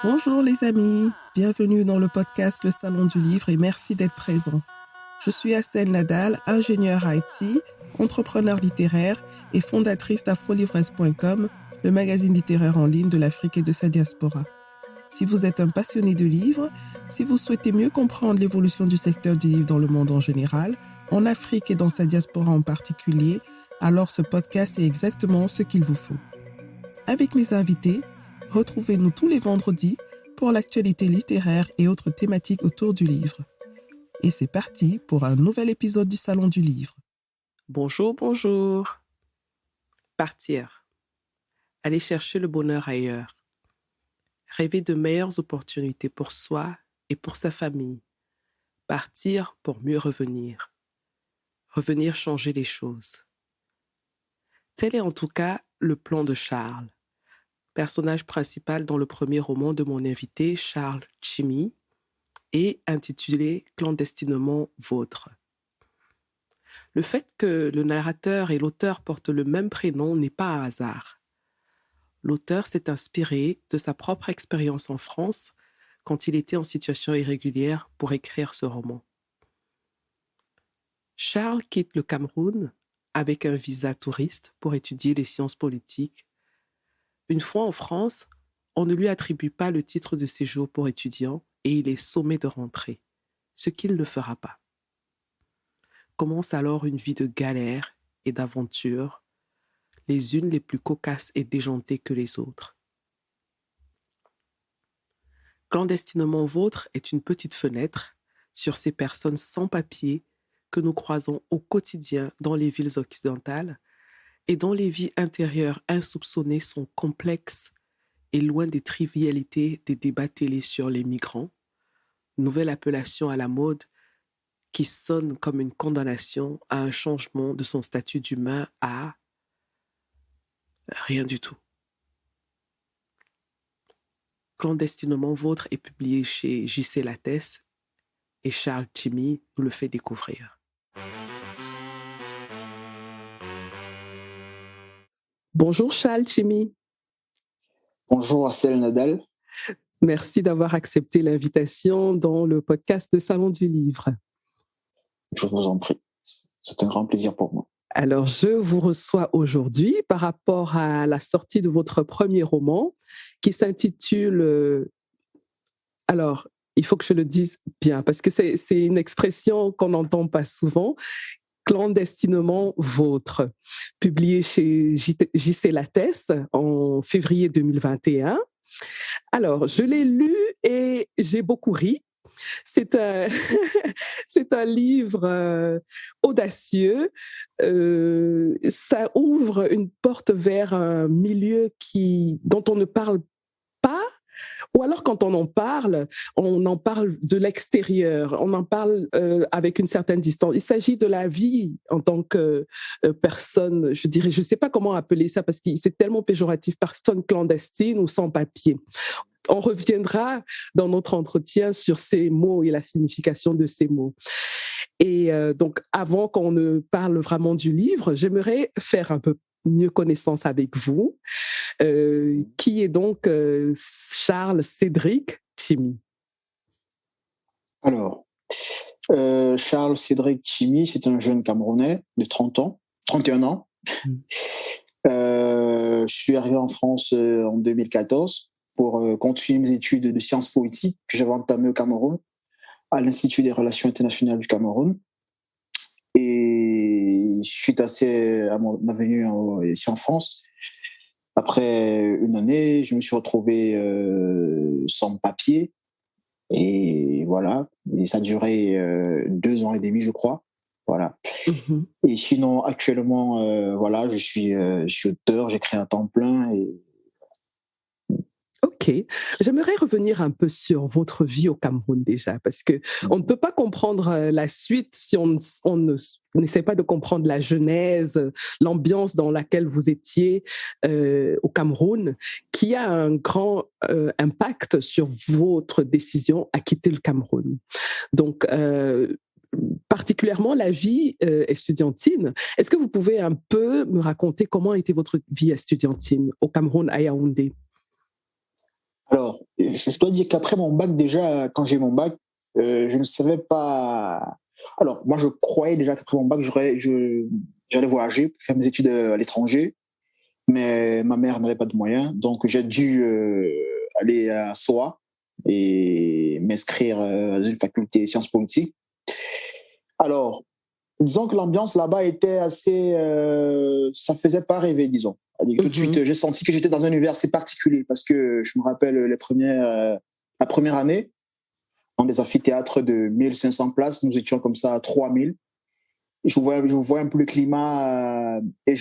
Bonjour les amis, bienvenue dans le podcast Le Salon du Livre et merci d'être présents. Je suis Assel Nadal, ingénieure IT, entrepreneur littéraire et fondatrice d'afrolivres.com, le magazine littéraire en ligne de l'Afrique et de sa diaspora. Si vous êtes un passionné de livres, si vous souhaitez mieux comprendre l'évolution du secteur du livre dans le monde en général, en Afrique et dans sa diaspora en particulier, alors ce podcast est exactement ce qu'il vous faut. Avec mes invités, retrouvez-nous tous les vendredis pour l'actualité littéraire et autres thématiques autour du livre. Et c'est parti pour un nouvel épisode du Salon du Livre. Bonjour, bonjour. Partir. Aller chercher le bonheur ailleurs. Rêver de meilleures opportunités pour soi et pour sa famille. Partir pour mieux revenir. Revenir changer les choses. Tel est en tout cas le plan de Charles, personnage principal dans le premier roman de mon invité Charles Tchimi et intitulé Clandestinement vôtre. Le fait que le narrateur et l'auteur portent le même prénom n'est pas un hasard. L'auteur s'est inspiré de sa propre expérience en France quand il était en situation irrégulière pour écrire ce roman. Charles quitte le Cameroun avec un visa touriste pour étudier les sciences politiques. Une fois en France, on ne lui attribue pas le titre de séjour pour étudiant et il est sommé de rentrer, ce qu'il ne fera pas. Commence alors une vie de galère et d'aventure, les unes les plus cocasses et déjantées que les autres. Clandestinement vôtre est une petite fenêtre sur ces personnes sans papier que nous croisons au quotidien dans les villes occidentales et dont les vies intérieures insoupçonnées sont complexes et loin des trivialités des débats télé sur les migrants, nouvelle appellation à la mode qui sonne comme une condamnation à un changement de son statut d'humain à rien du tout. Clandestinement vôtre est publié chez J.C. Lattès et Charles Tchimi nous le fait découvrir. Bonjour Charles Tchimi. Bonjour Assel Nadal. Merci d'avoir accepté l'invitation dans le podcast de Salon du Livre. Je vous en prie. C'est un grand plaisir pour moi. Alors, je vous reçois aujourd'hui par rapport à la sortie de votre premier roman qui s'intitule... Alors, il faut que je le dise bien parce que c'est une expression qu'on n'entend pas souvent. Clandestinement vôtre, publié chez J.C. Lattès en février 2021. Alors, je l'ai lu et j'ai beaucoup ri. C'est un, c'est un livre audacieux. Ça ouvre une porte vers un milieu dont on ne parle pas. Ou alors, quand on en parle de l'extérieur, on en parle avec une certaine distance. Il s'agit de la vie en tant que personne, je dirais, je ne sais pas comment appeler ça parce que c'est tellement péjoratif, personne clandestine ou sans papier. On reviendra dans notre entretien sur ces mots et la signification de ces mots. Et donc, avant qu'on ne parle vraiment du livre, j'aimerais faire un peu mieux connaissance avec vous. Qui est donc Charles Cédric Tchimi? Alors, Charles Cédric Tchimi, c'est un jeune Camerounais de 31 ans. Je suis arrivé en France en 2014 pour continuer mes études de sciences politiques que j'avais entamées au Cameroun, à l'Institut des Relations internationales du Cameroun. Et suite à ma venue ici en France, après une année, je me suis retrouvé sans papier. Et voilà, et ça a duré 2 ans et demi, je crois. Voilà. Mm-hmm. Et sinon, actuellement, voilà, je suis auteur, j'écris à temps plein. Ok, j'aimerais revenir un peu sur votre vie au Cameroun déjà, parce qu'on ne peut pas comprendre la suite si on n'essaie pas de comprendre la genèse, l'ambiance dans laquelle vous étiez au Cameroun, qui a un grand impact sur votre décision à quitter le Cameroun. Donc, particulièrement la vie estudiantine. Est-ce que vous pouvez un peu me raconter comment était votre vie estudiantine au Cameroun, à Yaoundé? Alors, je dois dire qu'après mon bac, déjà, quand j'ai eu mon bac, je ne savais pas. Alors, moi, je croyais déjà qu'après mon bac, j'allais voyager pour faire mes études à l'étranger, mais ma mère n'avait pas de moyens, donc j'ai dû aller à SOA et m'inscrire dans une faculté sciences politiques. Alors, disons que l'ambiance là-bas était assez, ça faisait pas rêver, disons. C'est-à-dire que tout de suite, j'ai senti que j'étais dans un univers assez particulier parce que je me rappelle la première année, dans des amphithéâtres de 1500 places, nous étions comme ça à 3000. Je voyais un peu le climat et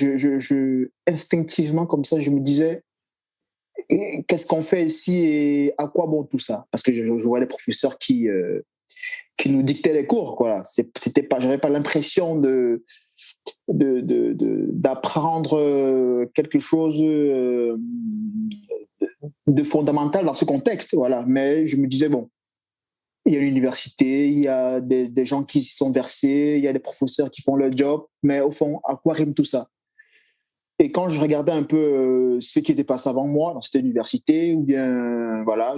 instinctivement comme ça, je me disais, qu'est-ce qu'on fait ici et à quoi bon tout ça? Parce que je voyais les professeurs qui nous dictaient les cours, quoi. C'était pas, j'avais pas l'impression d'apprendre quelque chose de fondamental dans ce contexte, voilà. Mais je me disais, bon, il y a l'université, il y a des gens qui s'y sont versés, il y a des professeurs qui font leur job, mais au fond, à quoi rime tout ça? Et quand je regardais un peu ce qui était passé avant moi dans cette université, ou bien, voilà,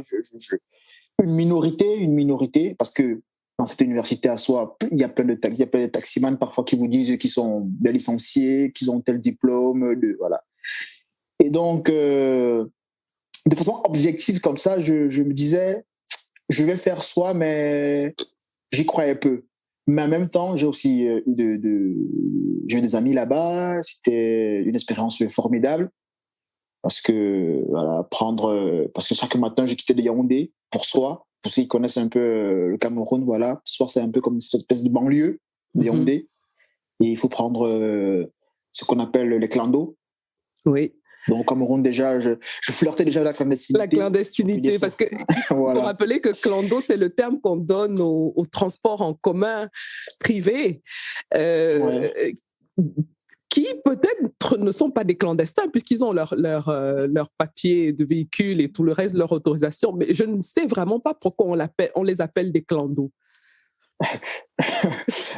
une minorité, parce que dans cette université à soi, il y a plein de taximans parfois qui vous disent qu'ils sont bien licenciés, qu'ils ont tel diplôme, voilà. Et donc, de façon objective comme ça, je me disais, je vais faire soi, mais j'y croyais peu. Mais en même temps, j'ai aussi j'ai eu des amis là-bas. C'était une expérience formidable parce que voilà, parce que chaque matin, je quittais de Yaoundé pour soi. Pour ceux qui connaissent un peu le Cameroun, voilà, Soir, c'est un peu comme une espèce de banlieue de Yaoundé. Et il faut prendre ce qu'on appelle les clandos. Oui. Donc, au Cameroun, déjà, je flirtais déjà avec la clandestinité. La clandestinité, parce que voilà. Faut rappeler que clando, c'est le terme qu'on donne au transport en commun privé, qui peut-être ne sont pas des clandestins, puisqu'ils ont leur papier de véhicule et tout le reste, leur autorisation. Mais je ne sais vraiment pas pourquoi on les appelle des clandos.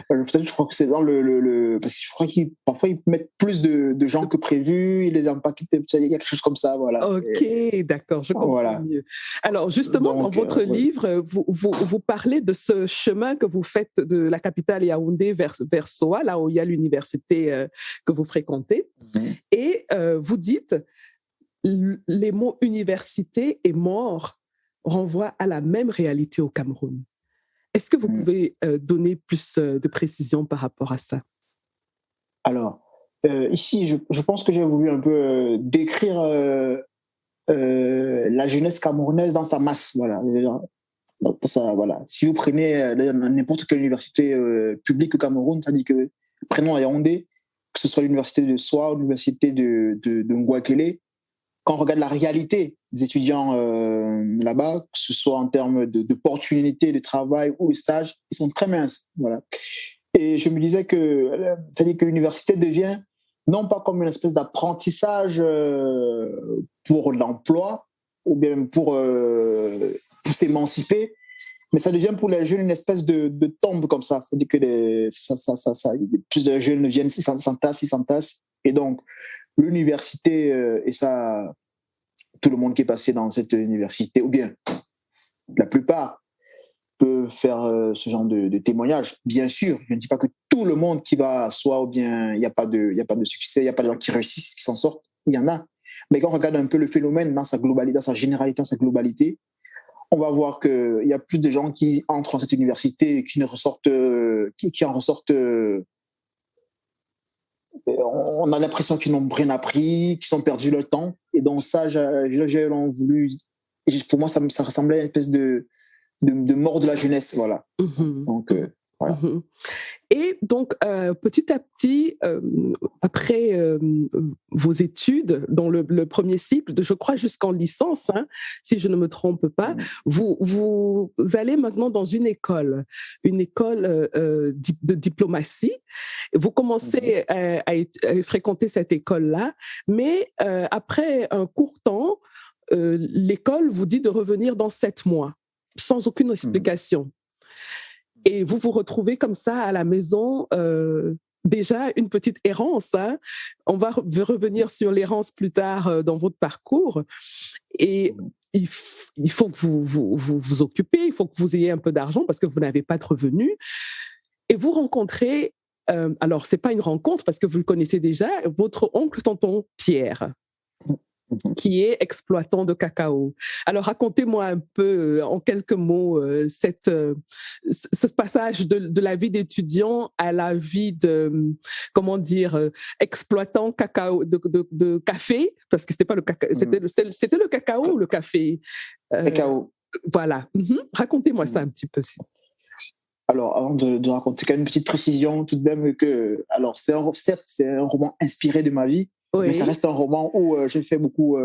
Peut-être, je crois que c'est dans parce que je crois qu'ils parfois ils mettent plus de gens que prévu, ils les empaquent, il y a quelque chose comme ça, voilà. Ok, d'accord, je comprends mieux. Alors justement, donc, dans votre livre, vous parlez de ce chemin que vous faites de la capitale Yaoundé vers Soa, là où il y a l'université que vous fréquentez, et vous dites les mots université et mort renvoient à la même réalité au Cameroun. Est-ce que vous pouvez donner plus de précision par rapport à ça? Alors, ici, je pense que j'ai voulu un peu décrire la jeunesse camerounaise dans sa masse. Voilà. Voilà. Si vous prenez n'importe quelle université publique au Cameroun, ça dit que, prenons à Yaoundé, que ce soit l'université de Soa ou l'université de Ngouakélé, quand on regarde la réalité des étudiants là-bas, que ce soit en termes d'opportunités de travail ou de stage, ils sont très minces. Voilà. Et je me disais c'est-à-dire que l'université devient non pas comme une espèce d'apprentissage pour l'emploi ou bien pour s'émanciper, mais ça devient pour les jeunes une espèce de tombe comme ça. C'est-à-dire que plusieurs jeunes viennent, ils s'entassent. Et donc, l'université, et ça, tout le monde qui est passé dans cette université, ou bien la plupart, peut faire ce genre de témoignage. Bien sûr, je ne dis pas que tout le monde qui va soit, ou bien il n'y a pas de succès, il n'y a pas de gens qui réussissent, qui s'en sortent, il y en a. Mais quand on regarde un peu le phénomène dans sa globalité, dans sa généralité, dans sa globalité, on va voir qu'il y a plus de gens qui entrent dans cette université et qui en ressortent on a l'impression qu'ils n'ont rien appris, qu'ils ont perdu leur temps. Et donc ça, j'ai voulu... Pour moi, ça ressemblait à une espèce de mort de la jeunesse, voilà. Donc, voilà. Et donc, petit à petit, après vos études, dans le premier cycle, je crois jusqu'en licence, si je ne me trompe pas, vous allez maintenant dans une école de diplomatie. Vous commencez à fréquenter cette école-là, mais après un court temps, l'école vous dit de revenir dans 7 mois, sans aucune explication. Et vous vous retrouvez comme ça à la maison, déjà une petite errance. On va revenir sur l'errance plus tard dans votre parcours. Et il faut que vous occupez, il faut que vous ayez un peu d'argent parce que vous n'avez pas de revenus. Et vous rencontrez, alors c'est pas une rencontre parce que vous le connaissez déjà, votre oncle tonton Pierre, qui est exploitant de cacao. Alors, racontez-moi un peu, en quelques mots, ce passage de la vie d'étudiant à la vie de, exploitant cacao, de café, parce que c'était pas le cacao, c'était le cacao ou le café? Cacao. Voilà. Racontez-moi ça un petit peu. Alors, avant de raconter, quand même une petite précision tout de même que, alors, certes, c'est un roman inspiré de ma vie, mais ça reste un roman où j'ai fait beaucoup,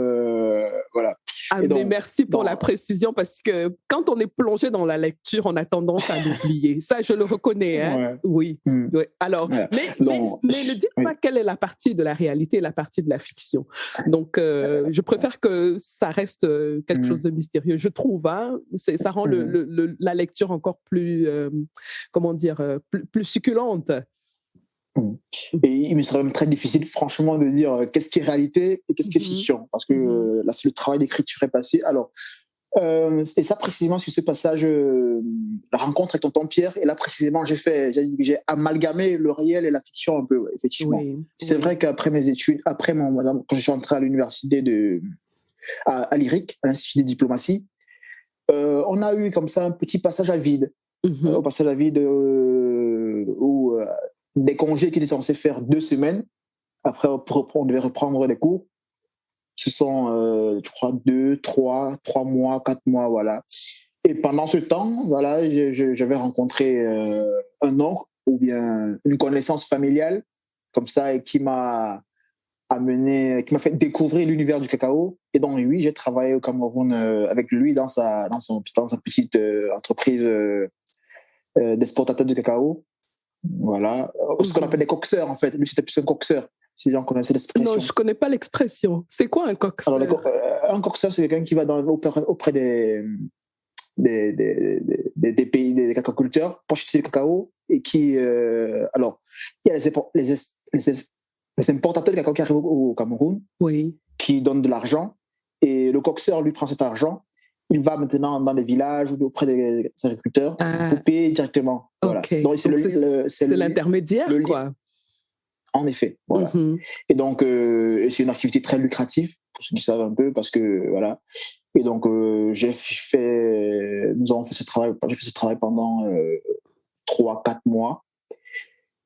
voilà. Ah, mais merci pour la précision, parce que quand on est plongé dans la lecture, on a tendance à l'oublier. Ça, je le reconnais, hein? Oui. Ouais. Alors, mais ne dites pas quelle est la partie de la réalité et la partie de la fiction. Donc, je préfère que ça reste quelque chose de mystérieux. Je trouve, hein, ça rend la lecture encore plus, plus succulente. Et il me serait même très difficile, franchement, de dire qu'est-ce qui est réalité et qu'est-ce qui est fiction, parce que là, le travail d'écriture est passé. Alors, et ça précisément sur ce passage, la rencontre avec tonton Pierre, et là précisément, j'ai amalgamé le réel et la fiction un peu, ouais, effectivement. C'est vrai qu'après mes études, quand je suis entré à l'université à l'IRIC, à l'Institut de diplomatie, on a eu comme ça un petit passage à vide, au passage à vide où des congés qui étaient censés faire 2 semaines. Après, on devait reprendre les cours. Ce sont, je crois, 3 mois, 4 mois, voilà. Et pendant ce temps, voilà, j'avais rencontré un oncle ou bien une connaissance familiale, comme ça, et qui m'a fait découvrir l'univers du cacao. Et donc, oui, j'ai travaillé au Cameroun avec lui dans sa petite entreprise d'exportateur de cacao. Voilà. Ce qu'on appelle des coxeurs, en fait. Lui, c'était plus un coxeur, si les gens connaissaient l'expression. Non, je ne connais pas l'expression. C'est quoi un coxeur? Alors, un coxeur, c'est quelqu'un qui va auprès des pays, des cacaculteurs, pour acheter du cacao, et qui... alors, il y a les importateurs de cacao qui arrivent au Cameroun, qui donnent de l'argent, et le coxeur, lui, prend cet argent. Il va maintenant dans les villages ou auprès des agriculteurs pour payer directement. Voilà. Donc, c'est l'intermédiaire, quoi. En effet, voilà. Et donc, c'est une activité très lucrative, pour ceux qui savent un peu, parce que, voilà. Et donc, j'ai fait ce travail pendant 3-4 mois.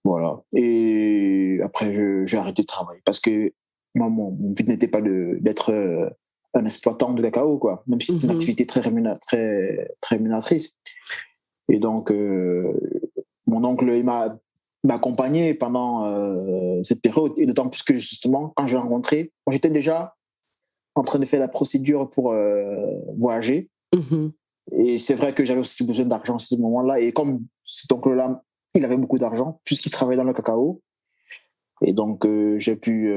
Voilà. Et après, j'ai arrêté de travailler, parce que moi, mon but n'était pas d'être un exploitant de cacao, quoi, même si c'est une activité très rémunératrice. Et donc, mon oncle, il m'a accompagné pendant cette période, et d'autant plus que, justement, quand je l'ai rencontré, moi, j'étais déjà en train de faire la procédure pour voyager. Et c'est vrai que j'avais aussi besoin d'argent à ce moment-là, et comme cet oncle-là, il avait beaucoup d'argent, puisqu'il travaillait dans le cacao. Et donc, j'ai pu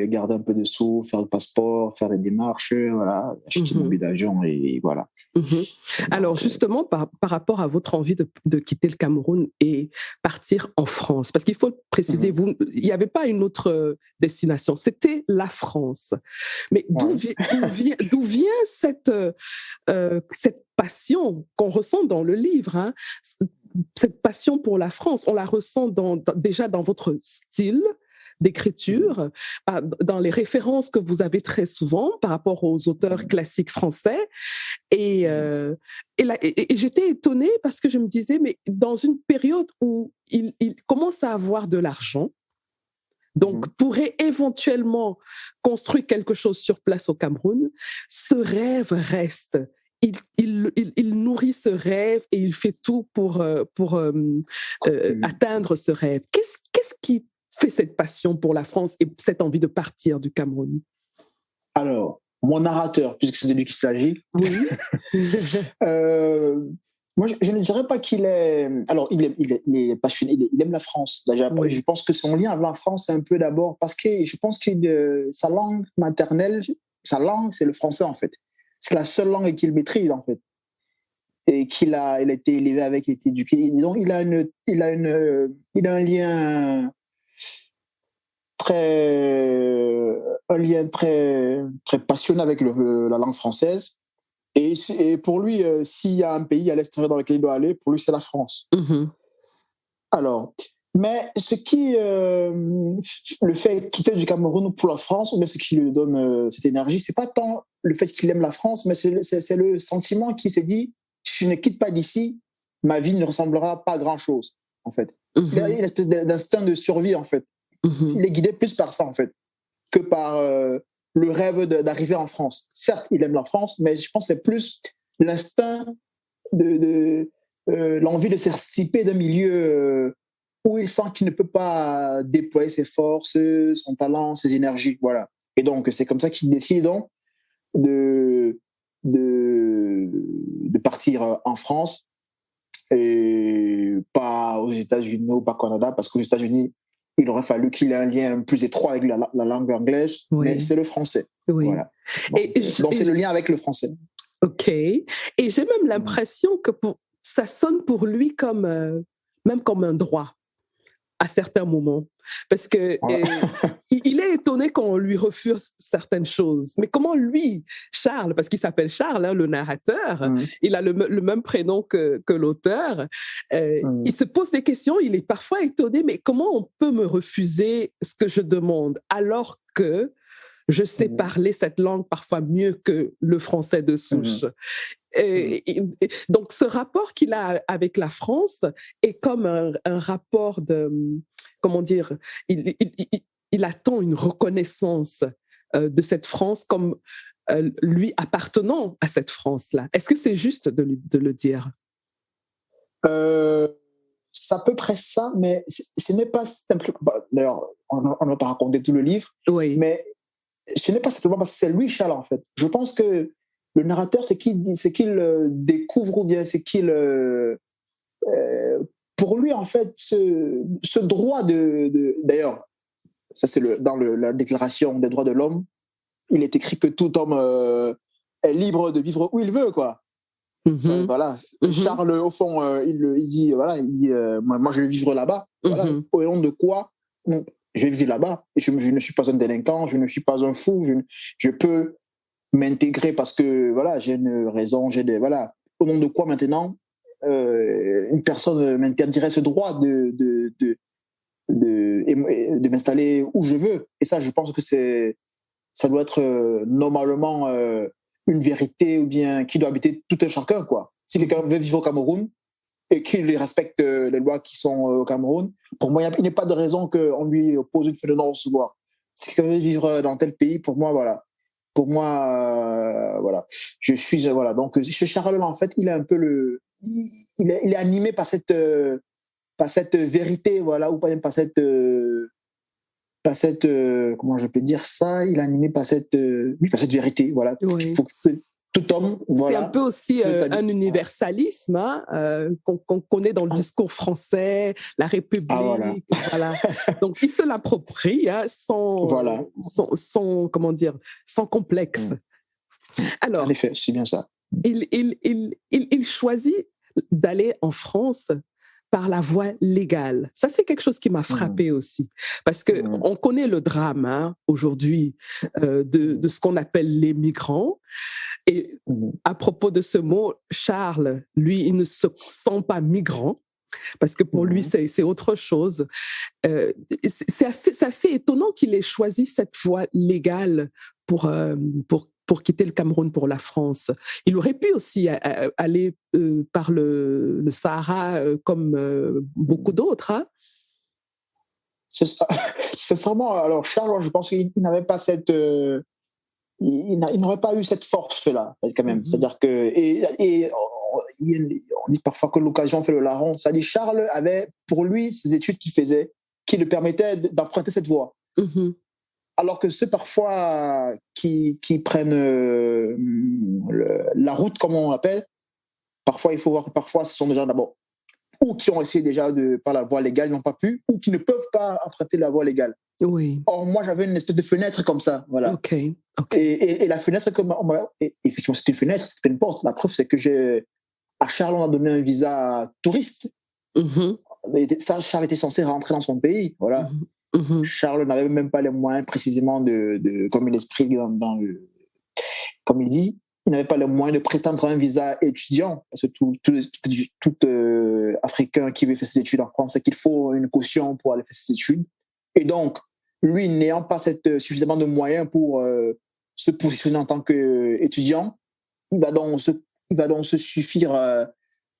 garder un peu de sous, faire le passeport, faire des démarches, voilà, acheter mon billet d'avion, et voilà. Alors, justement, par rapport à votre envie de quitter le Cameroun et partir en France, parce qu'il faut préciser, il n'y avait pas une autre destination, c'était la France. Mais d'où vient cette passion qu'on ressent dans le livre, hein, cette passion pour la France? On la ressent déjà dans votre style d'écriture, dans les références que vous avez très souvent par rapport aux auteurs classiques français. Et j'étais étonnée parce que je me disais, mais dans une période où il commence à avoir de l'argent, donc pourrait éventuellement construire quelque chose sur place au Cameroun, ce rêve reste. Il nourrit ce rêve et il fait tout pour atteindre ce rêve. Qu'est-ce qui fait cette passion pour la France et cette envie de partir du Cameroun? Alors, mon narrateur, puisque c'est de lui qu'il s'agit, moi, je ne dirais pas qu'il est... Alors, il est passionné, il aime la France. Déjà. Je pense que son lien avec la France, c'est un peu d'abord parce que je pense que sa langue maternelle, c'est le français, en fait. C'est la seule langue qu'il maîtrise, en fait. Et il a été élevé avec, il a été éduqué. Donc, il a un lien très un lien très, très passionné avec la langue française. Et pour lui, s'il y a un pays à l'extérieur dans lequel il doit aller, pour lui, c'est la France. Mhm. Alors, mais le fait quitter du Cameroun pour la France, ou bien ce qui lui donne cette énergie, c'est pas tant le fait qu'il aime la France, mais c'est le sentiment qu'il s'est dit, si je ne quitte pas d'ici, ma vie ne ressemblera pas à grand-chose, en fait. Il a une espèce d'instinct de survie, en fait. Il est guidé plus par ça, en fait, que par le rêve d'arriver en France. Certes, il aime la France, mais je pense que c'est plus l'instinct l'envie de s'extirper d'un milieu où il sent qu'il ne peut pas déployer ses forces, son talent, ses énergies. Voilà. Et donc, c'est comme ça qu'il décide donc de partir en France et pas aux États-Unis ou pas au Canada, parce qu'aux États-Unis, il aurait fallu qu'il ait un lien plus étroit avec la langue anglaise, Oui. mais c'est le français. Oui. Voilà. Donc c'est le lien avec le français. OK. Et j'ai même l'impression que ça sonne pour lui comme, même comme un droit à certains moments. Parce que il est étonné quand on lui refuse certaines choses. Mais comment lui, Charles, parce qu'il s'appelle Charles, hein, le narrateur, il a le même prénom que l'auteur, il se pose des questions, il est parfois étonné, mais comment on peut me refuser ce que je demande alors que je sais parler cette langue parfois mieux que le français de souche. Et donc, ce rapport qu'il a avec la France est comme un rapport de, comment dire, il attend une reconnaissance de cette France comme lui appartenant à cette France-là. Est-ce que c'est juste de le dire? C'est à peu près ça, mais ce n'est pas simplement... D'ailleurs, on n'a pas raconté tout le livre, oui. Mais ce n'est pas simplement parce que c'est lui, Charles, en fait. Je pense que le narrateur, c'est qu'il découvre, ou bien c'est qu'il... pour lui, en fait, ce droit d'ailleurs, ça c'est dans la Déclaration des droits de l'homme, il est écrit que tout homme est libre de vivre où il veut, quoi. Ça, voilà. Charles, au fond, il dit, voilà, moi, je vais vivre là-bas. Voilà. Au nom de quoi? Je vais vivre là-bas. Je ne suis pas un délinquant, je ne suis pas un fou. Je peux m'intégrer parce que voilà, j'ai une raison. Voilà. Au nom de quoi maintenant une personne m'interdirait ce droit de m'installer où je veux? Et ça, je pense que ça doit être normalement une vérité, ou bien qui doit habiter tout un chacun, quoi. Si quelqu'un veut vivre au Cameroun et qu'il respecte les lois qui sont au Cameroun, pour moi, il n'y a pas de raison qu'on lui oppose une feuille de non-recevoir. Si quelqu'un veut vivre dans tel pays, pour moi, voilà. Pour moi, voilà. Voilà. Donc, chez Charles, en fait, il est un peu il est animé par cette vérité, voilà, ou pas cette comment je peux dire ça, il est animé par cette vérité, voilà. Oui. Faut que tout homme, voilà. C'est un peu aussi un universalisme qu'on connaît dans le discours français, la République, voilà. Donc il se l'approprie sans comment dire, sans complexe. Alors, en effet, c'est bien ça. Il choisit d'aller en France par la voie légale. Ça, c'est quelque chose qui m'a frappée aussi. Parce qu'on connaît le drame aujourd'hui de ce qu'on appelle les migrants. Et à propos de ce mot, Charles, lui, il ne se sent pas migrant. Parce que pour lui, c'est autre chose. C'est assez étonnant qu'il ait choisi cette voie légale pour quitter le Cameroun pour la France. Il aurait pu aussi aller par le Sahara comme beaucoup d'autres. Hein? C'est sûrement... Alors, Charles, je pense qu'il n'avait pas cette... il n'aurait pas eu cette force-là, quand même. C'est-à-dire que... Et on dit parfois que l'occasion fait le larron. C'est-à-dire Charles avait, pour lui, ces études qu'il faisait, qui le permettaient d'emprunter cette voie. Alors que ceux parfois qui prennent la route, comme on l'appelle, parfois il faut voir que parfois ce sont des gens d'abord ou qui ont essayé déjà par la voie légale, n'ont pas pu, ou qui ne peuvent pas emprunter la voie légale. Oui. Or, moi, j'avais une espèce de fenêtre comme ça, voilà. Okay. Et la fenêtre, effectivement, c'est une fenêtre, c'est une porte. La preuve, c'est que à Charles, on a donné un visa touriste. Ça, Charles était censé rentrer dans son pays, voilà. Charles n'avait même pas les moyens précisément comme il exprime comme il dit, il n'avait pas les moyens de prétendre à un visa étudiant, parce que tout Africain qui veut faire ses études en France sait qu'il faut une caution pour aller faire ses études. Et donc, lui, n'ayant pas suffisamment de moyens pour se positionner en tant qu'étudiant, il va donc se suffire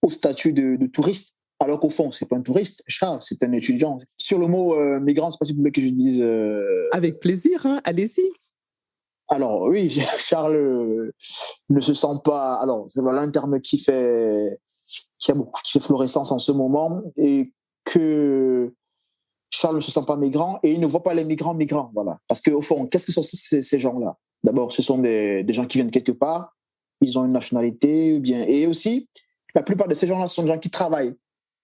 au statut de touriste, alors qu'au fond, c'est pas un touriste, Charles, c'est un étudiant. Sur le mot migrant, c'est pas si vous voulez que je dise... Avec plaisir, hein, allez-y. Alors oui, Charles ne se sent pas... Alors, c'est voilà un terme qui fait florescence en ce moment, et que Charles ne se sent pas migrant, et il ne voit pas les migrants, voilà. Parce qu'au fond, qu'est-ce que sont ces gens-là? D'abord, ce sont des gens qui viennent quelque part, ils ont une nationalité, et aussi, la plupart de ces gens-là sont des gens qui travaillent,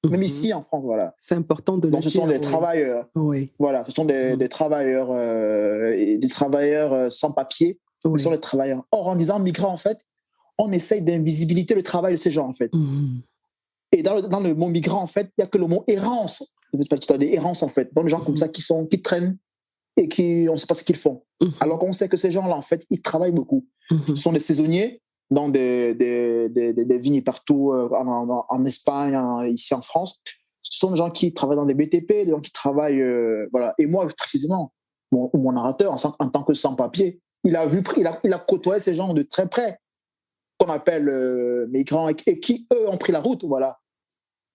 même ici en France, voilà. C'est important de le dire. Donc, ce sont des travailleurs. Oui. Voilà, ce sont des travailleurs, sans papier. Ce sont des travailleurs. Or, en disant migrants, en fait, on essaye d'invisibiliser le travail de ces gens, en fait. Et dans le mot migrant, en fait, il n'y a que le mot errance. Tu as des errances, en fait. Donc, des gens comme ça qui traînent et on ne sait pas ce qu'ils font. Alors qu'on sait que ces gens-là, en fait, ils travaillent beaucoup. Ce sont des saisonniers dans des vignes partout en Espagne, ici en France. Ce sont des gens qui travaillent dans des BTP, des gens qui travaillent... voilà. Et moi, précisément, mon narrateur, en tant que sans-papier, il a côtoyé ces gens de très près, qu'on appelle migrants, et qui, eux, ont pris la route, voilà.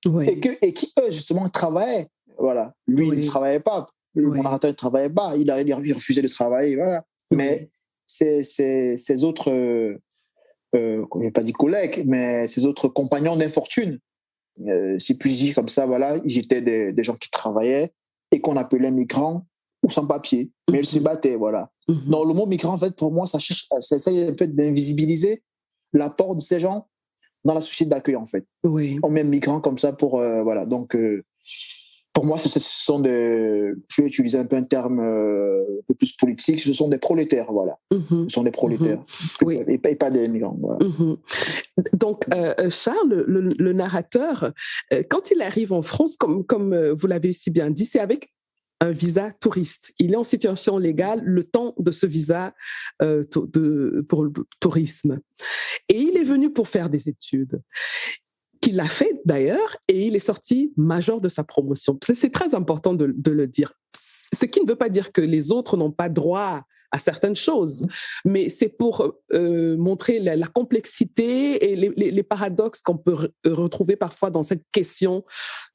Oui. Et qui, eux, justement, travaillaient. Voilà. Lui, il ne travaillait pas. Mon narrateur ne travaillait pas. Il refusait de travailler, voilà. Mais ces autres... je n'ai pas dit collègues, mais ces autres compagnons d'infortune, si puis dire comme ça, voilà, ils étaient des gens qui travaillaient et qu'on appelait migrants ou sans-papier, mais ils se battaient, voilà. Donc le mot migrant, en fait, pour moi, ça essaie un peu d'invisibiliser l'apport de ces gens dans la société d'accueil, en fait. Oui. On met migrants comme ça pour, voilà, donc... pour moi, ce sont je vais utiliser un peu un terme un peu plus politique, ce sont des prolétaires, voilà. Ce sont des prolétaires, oui. et pas des migrants. Voilà. Donc, Charles, le narrateur, quand il arrive en France, comme vous l'avez si bien dit, c'est avec un visa touriste. Il est en situation légale le temps de ce visa pour le tourisme. Et il est venu pour faire des études. Qu'il l'a fait d'ailleurs, et il est sorti major de sa promotion. C'est très important de le dire. Ce qui ne veut pas dire que les autres n'ont pas droit à certaines choses, mais c'est pour montrer la complexité et les paradoxes qu'on peut retrouver parfois dans cette question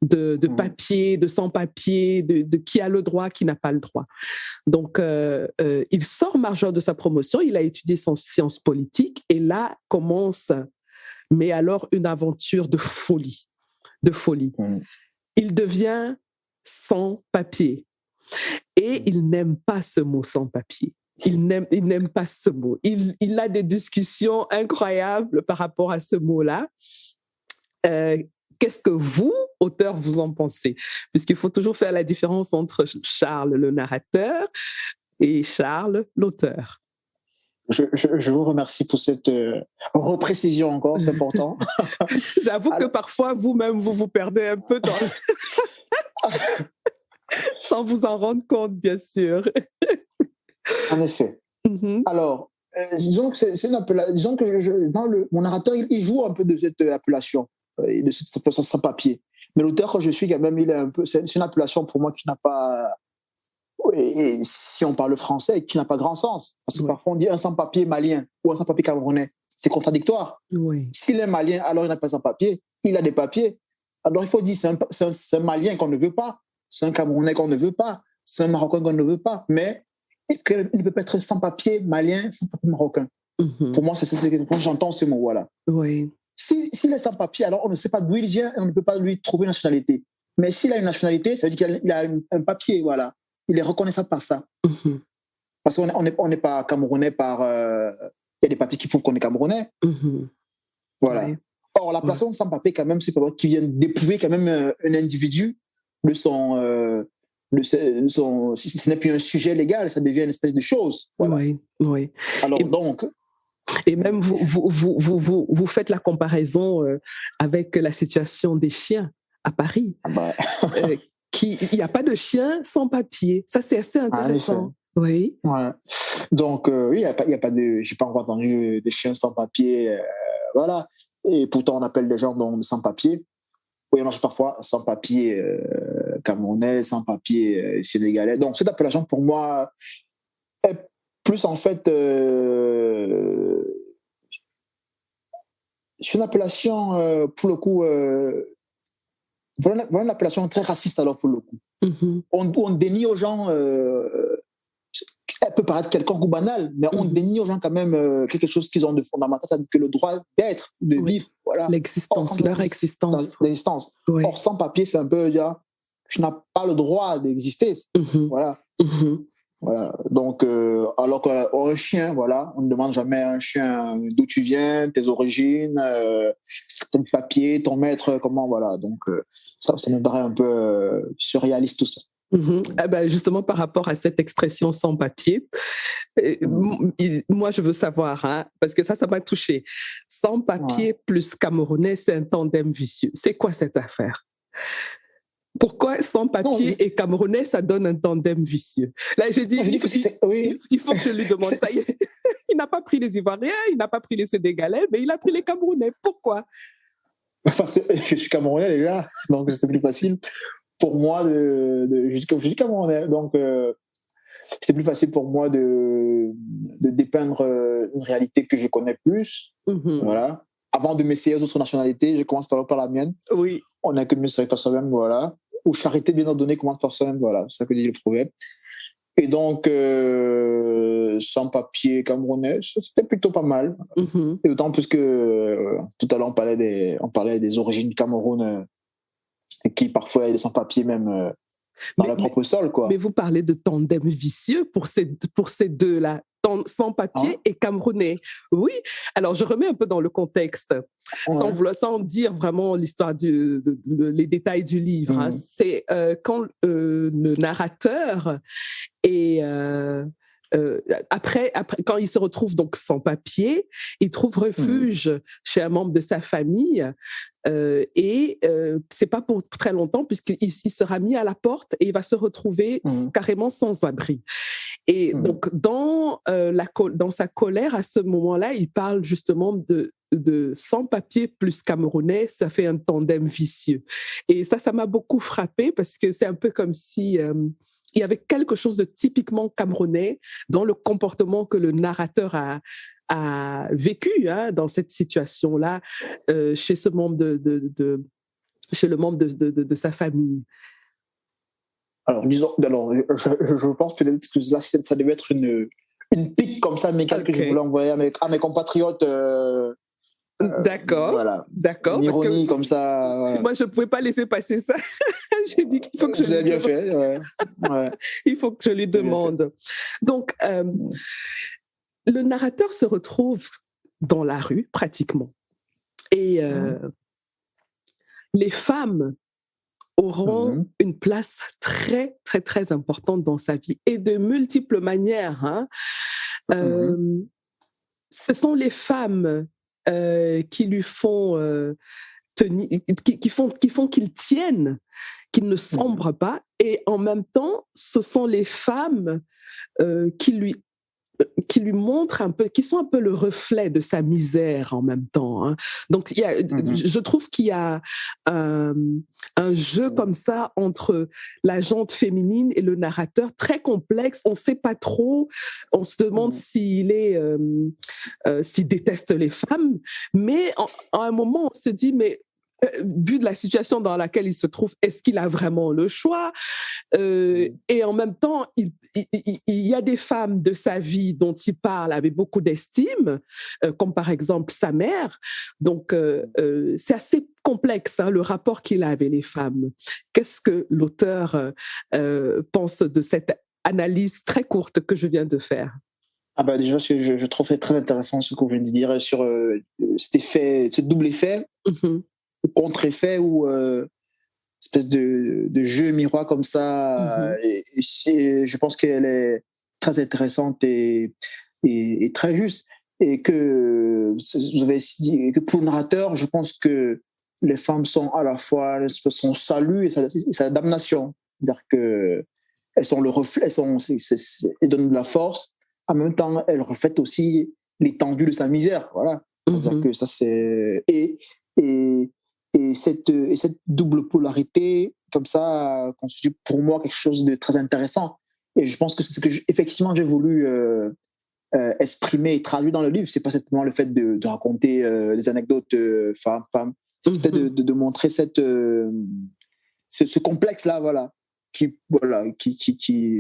de papier, de sans-papier, de qui a le droit, qui n'a pas le droit. Donc, il sort major de sa promotion, il a étudié son sciences politiques, et là commence... mais alors une aventure de folie. Il devient sans-papier. Et il n'aime pas ce mot sans-papier. Il n'aime pas ce mot. Il a des discussions incroyables par rapport à ce mot-là. Qu'est-ce que vous, auteur, vous en pensez? Puisqu'il faut toujours faire la différence entre Charles, le narrateur, et Charles, l'auteur. Je vous remercie pour cette reprécision encore, c'est important. J'avoue que parfois, vous-même, vous perdez un peu dans sans vous en rendre compte, bien sûr. En effet. Alors, disons que mon narrateur, il joue un peu de cette appellation, de cette appellation sans papier. Mais l'auteur que je suis, quand même, c'est une appellation pour moi qui n'a pas... Et si on parle français, qui n'a pas grand sens. Parce que parfois on dit un sans-papier malien ou un sans-papier camerounais. C'est contradictoire. S'il est malien, alors il n'a pas sans-papier. Il a des papiers. Alors il faut dire c'est un malien qu'on ne veut pas. C'est un camerounais qu'on ne veut pas. C'est un marocain qu'on ne veut pas. Mais il ne peut pas être sans-papier malien, sans-papier marocain. Pour moi, quand j'entends ce mot, voilà. S'il est sans-papier, alors on ne sait pas d'où il vient et on ne peut pas lui trouver une nationalité. Mais s'il a une nationalité, ça veut dire qu'il a un papier, voilà. Il est reconnaissable par ça. Parce qu'on n'est pas camerounais par... Il y a des papiers qui prouvent qu'on est camerounais. Voilà. Or, la personne sans papier, quand même, c'est pas qui vient dépouiller quand même un individu de son... si ce n'est plus un sujet légal, ça devient une espèce de chose. Voilà. Alors, donc... Et même, vous faites la comparaison avec la situation des chiens à Paris. il n'y a pas de chien sans papier. Ça, c'est assez intéressant. Oui. Ouais. Donc, oui, il y a pas de. J'ai pas encore entendu des chiens sans papier. Voilà. Et pourtant, on appelle les gens sans papier. Oui, on mange parfois sans papier camerounais, sans papier sénégalais. Donc, cette appellation, pour moi, est plus en fait. C'est une appellation, pour le coup. Voilà une appellation très raciste, alors, pour le coup. Mm-hmm. On dénie aux gens. Elle peut paraître quelconque ou banale, mais on dénie aux gens quand même quelque chose qu'ils ont de fondamental, c'est-à-dire que le droit d'être, de vivre, voilà. L'existence, leur existence. L'existence. Oui. Or, sans papier, c'est un peu dire, tu n'as pas le droit d'exister. Voilà. Voilà. Donc, alors qu'un chien, voilà, on ne demande jamais à un chien d'où tu viens, tes origines, ton papier, ton maître, comment, voilà. Donc, ça me paraît un peu surréaliste tout ça. Ah ben justement, par rapport à cette expression sans papier, moi je veux savoir, hein, parce que ça m'a touché. Sans papier plus camerounais, c'est un tandem vicieux. C'est quoi cette affaire? Pourquoi sans papier et camerounais, ça donne un tandem vicieux? Là, j'ai dit, il faut que je lui demande ça. Il n'a pas pris les Ivoiriens, il n'a pas pris les Sénégalais, mais il a pris les Camerounais. Pourquoi? Parce que je suis camerounais déjà, donc c'était plus facile pour moi je suis camerounais, donc c'était plus facile pour moi de dépeindre une réalité que je connais plus. Voilà. Avant de m'essayer aux autres nationalités, je commence par la mienne. Oui. On n'a que mieux par soi-même, voilà. Ou charité bien ordonnée commence par soi-même, voilà. C'est ça que dit le proverbe. Et donc, sans papier camerounais, c'était plutôt pas mal. Et d'autant plus que tout à l'heure, on parlait des origines du Cameroun, qui parfois est sans papier même dans leur propre sol, quoi. Mais vous parlez de tandem vicieux pour ces deux-là, sans papier et camerounais. Oui, alors je remets un peu dans le contexte, sans dire vraiment l'histoire, les détails du livre. Hein. C'est quand le narrateur est... après, quand il se retrouve donc sans papier, il trouve refuge chez un membre de sa famille et c'est pas pour très longtemps puisqu'il sera mis à la porte et il va se retrouver carrément sans abri. Et donc dans sa colère à ce moment-là, il parle justement de sans-papier plus camerounais, ça fait un tandem vicieux. Et ça m'a beaucoup frappée parce que c'est un peu comme si il y avait quelque chose de typiquement camerounais dans le comportement que le narrateur a vécu dans cette situation-là chez ce membre chez le membre de sa famille. Alors, je pense peut-être que là, ça devait être une pique comme ça, mais que je voulais envoyer à mes compatriotes. D'accord. Voilà. D'accord. Une ironie comme ça. Voilà. Moi, je ne pouvais pas laisser passer ça. J'ai dit qu'il faut que Vous avez bien fait. Ouais. Il faut que je lui demande. Donc, le narrateur se retrouve dans la rue, pratiquement. Et les femmes auront une place très, très, très importante dans sa vie et de multiples manières. Hein. Ce sont les femmes qui lui font qui font qu'il tienne, qu'il ne sombre pas, et en même temps, ce sont les femmes qui lui montrent un peu, qui sont un peu le reflet de sa misère en même temps. Hein. Donc, je trouve qu'il y a un jeu comme ça entre la jante féminine et le narrateur, très complexe. On ne sait pas trop. On se demande s'il déteste les femmes. Mais à un moment, on se dit, mais vu de la situation dans laquelle il se trouve, est-ce qu'il a vraiment le choix? Et en même temps, il y a des femmes de sa vie dont il parle avec beaucoup d'estime, comme par exemple sa mère. Donc, c'est assez complexe, hein, le rapport qu'il a avec les femmes. Qu'est-ce que l'auteur pense de cette analyse très courte que je viens de faire? Ah bah déjà, je trouve très intéressant ce que vous venez de dire sur cet effet, ce double effet. Contre-effet ou espèce de jeu miroir comme ça. Et je pense qu'elle est très intéressante et très juste. Et que, vous avez dit, que pour le narrateur, je pense que les femmes sont à la fois son salut et sa damnation. C'est-à-dire que elles sont le reflet, elles donnent de la force. En même temps, elles reflètent aussi l'étendue de sa misère. Voilà. C'est-à-dire que ça, c'est... Et cette double polarité, comme ça, constitue pour moi quelque chose de très intéressant. Et je pense que c'est ce que, effectivement, j'ai voulu exprimer et traduire dans le livre. C'est pas simplement le fait de raconter des anecdotes femmes. C'était de montrer ce complexe-là, voilà. Qui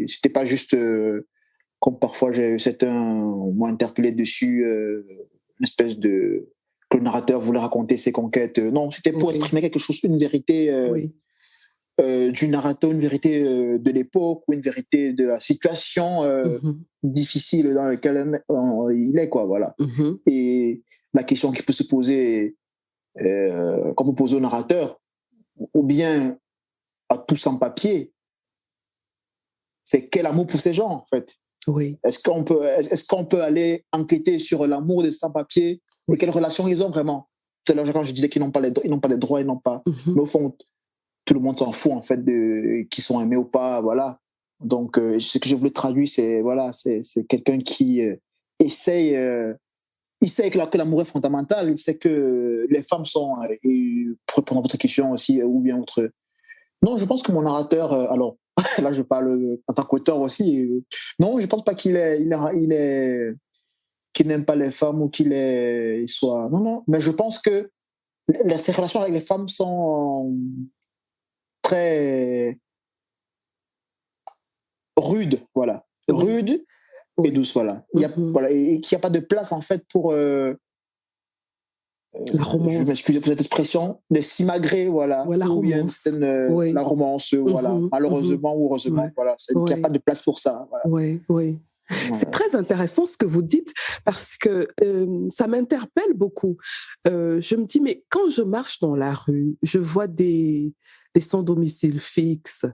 c'était pas juste comme parfois certains m'ont interpellé dessus, une espèce de que le narrateur voulait raconter ses conquêtes. Non, c'était pour exprimer quelque chose, une vérité du narrateur, une vérité de l'époque, ou une vérité de la situation difficile dans laquelle il est, quoi, voilà. Et la question qui peut se poser, qu'on peut poser au narrateur, ou bien à tout sans-papier, c'est quel amour pour ces gens, en fait. Oui. Est-ce qu'on peut aller enquêter sur l'amour des sans-papiers et quelles relations ils ont vraiment? Tout à l'heure, quand je disais qu'ils n'ont pas les droits, ils n'ont pas. Mais au fond, tout le monde s'en fout, en fait, de qu'ils sont aimés ou pas, voilà. Donc, ce que je voulais traduire, c'est quelqu'un qui essaye que l'amour est fondamental. Il sait que les femmes sont, et pour répondre à votre question aussi, ou bien votre... Non, je pense que mon narrateur, alors, là, je parle en tant qu'auteur aussi. Non, je pense pas qu'il n'aime pas les femmes ou il soit. Non. Mais je pense que ses relations avec les femmes sont très rudes, voilà. Rudes et douces, voilà. Voilà. Et qu'il n'y a pas de place, en fait, pour. La romance. Je m'excuse pour cette expression, de s'imagrer, voilà. Ouais, la romance. La romance, voilà. Malheureusement ou heureusement, voilà. Il n'y a pas de place pour ça. Voilà. Oui. Voilà. C'est très intéressant ce que vous dites parce que ça m'interpelle beaucoup. Je me dis, mais quand je marche dans la rue, je vois des sans domicile fixe.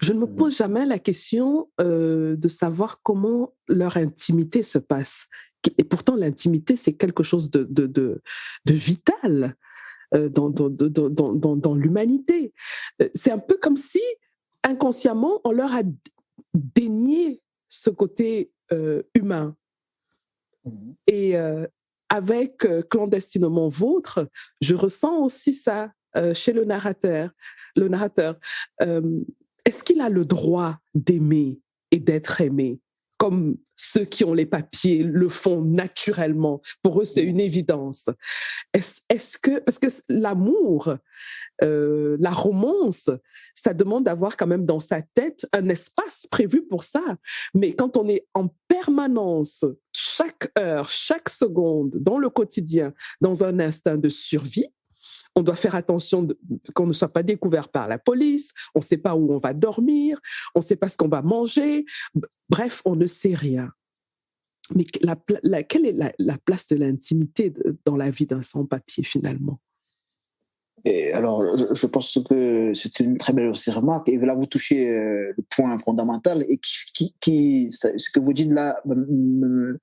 Je ne me pose jamais la question de savoir comment leur intimité se passe. Et pourtant, l'intimité, c'est quelque chose de vital dans l'humanité. C'est un peu comme si, inconsciemment, on leur a dénié ce côté humain. Et avec Clandestinement Vôtre, je ressens aussi ça chez le narrateur. Est-ce qu'il a le droit d'aimer et d'être aimé comme ceux qui ont les papiers le font naturellement? Pour eux, c'est une évidence. Est-ce que, parce que l'amour, la romance, ça demande d'avoir quand même dans sa tête un espace prévu pour ça. Mais quand on est en permanence, chaque heure, chaque seconde, dans le quotidien, dans un instinct de survie, on doit faire attention qu'on ne soit pas découvert par la police, on ne sait pas où on va dormir, on ne sait pas ce qu'on va manger, bref, on ne sait rien. Mais quelle est la place de l'intimité dans la vie d'un sans-papier, finalement? Et alors, je pense que c'est une très belle remarque. Et là, vous touchez le point fondamental. Et ce que vous dites là me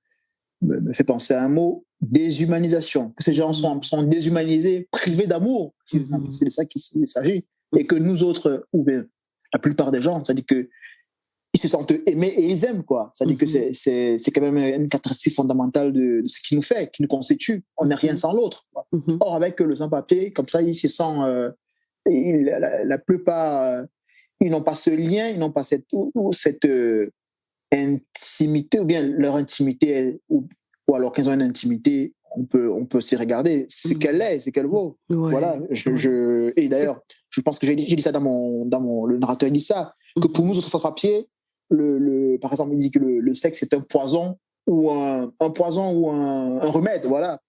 fait penser à un mot, déshumanisation. Que ces gens sont déshumanisés, privés d'amour. C'est de ça qu'il s'agit. Et que nous autres, ou bien la plupart des gens, c'est-à-dire que ils se sentent aimés et ils aiment, quoi. C'est-à-dire que c'est quand même une caractéristique fondamentale de ce qui nous fait, qui nous constitue. On n'est rien sans l'autre. Or, avec le sans-papier, comme ça, ils se sentent... la plupart, ils n'ont pas ce lien, ils n'ont pas cette intimité, ou bien leur intimité, ou alors qu'ils ont une intimité, on peut s'y regarder. Ce qu'elle est, ce qu'elle vaut. Voilà. Et d'ailleurs, je pense que j'ai dit ça le narrateur dit ça, que pour nous autres sans-papiers, par exemple, il dit que le sexe est un poison ou un remède, voilà.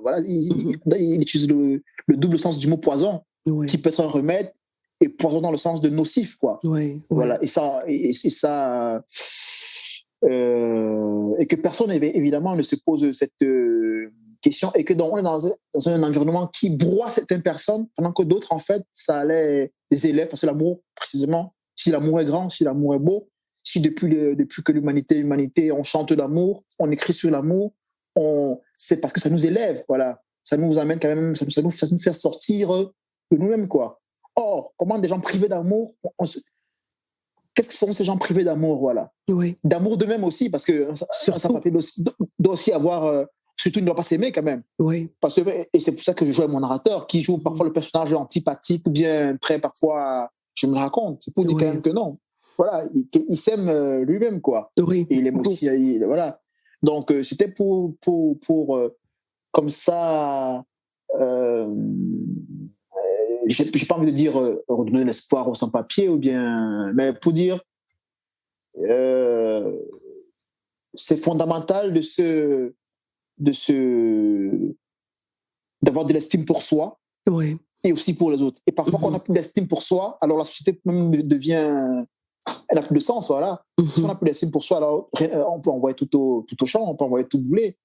Voilà, il utilise le double sens du mot poison, qui peut être un remède et poison dans le sens de nocif, quoi. Voilà, et que personne évidemment ne se pose cette question, et que on est dans un environnement qui broie certaines personnes, pendant que d'autres, en fait, ça allait des élèves, parce que l'amour, précisément, si l'amour est grand, si l'amour est beau, si depuis que l'humanité, on chante l'amour, on écrit sur l'amour, c'est parce que ça nous élève, voilà. Ça nous amène quand même, ça nous fait sortir de nous-mêmes, quoi. Or, comment des gens privés d'amour, qu'est-ce que sont ces gens privés d'amour, voilà. Oui. D'amour d'eux-mêmes aussi, parce que un sans-papier doit aussi avoir, surtout il ne doit pas s'aimer quand même. Oui. Parce que, et c'est pour ça que je joue avec mon narrateur, qui joue parfois le personnage antipathique, ou bien très parfois, je me le raconte, c'est pour dire quand même que non. Voilà, il s'aime lui-même, quoi. Oui. Et il aime aussi, voilà. Donc, c'était pour comme ça, j'ai pas envie de dire redonner l'espoir aux sans-papiers, ou bien, mais pour dire, c'est fondamental d'avoir de l'estime pour soi, oui. et aussi pour les autres. Et parfois, quand on n'a plus d'estime pour soi, alors la société même devient, elle n'a plus de sens, voilà. Si on n'a plus d'estime pour soi, alors on peut envoyer tout au champ, on peut envoyer tout bouler.